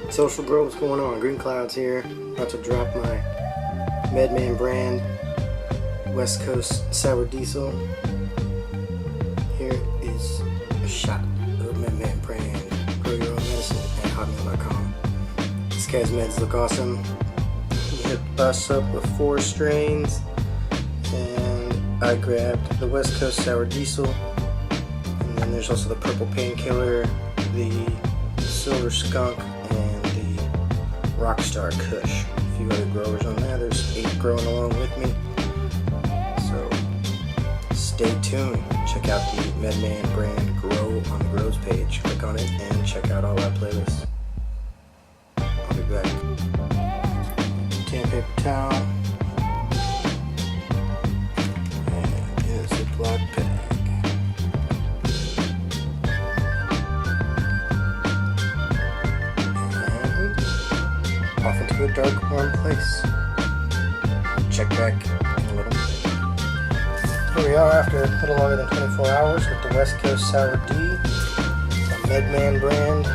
Social Grow, what's going on? Green Clouds here. About to drop my Medman brand West Coast Sour Diesel. Here is a shot of Medman brand. Grow your own medicine at hotmail.com. This guy's meds look awesome. We hit us up with 4 strains, and I grabbed the West Coast Sour Diesel, and then there's also the Purple Painkiller, the Silver Skunk, and the Rockstar Kush. A few other growers on there. There's 8 growing along with me. So stay tuned. Check out the Medman brand Grow on the Grows page. Click on it and check out all our playlists. I'll be back. Tan paper towel. And a Ziploc bag. Off into a dark, warm place. Check back in a little bit. Here we are after a little longer than 24 hours with the West Coast Sour D. It's a Medman brand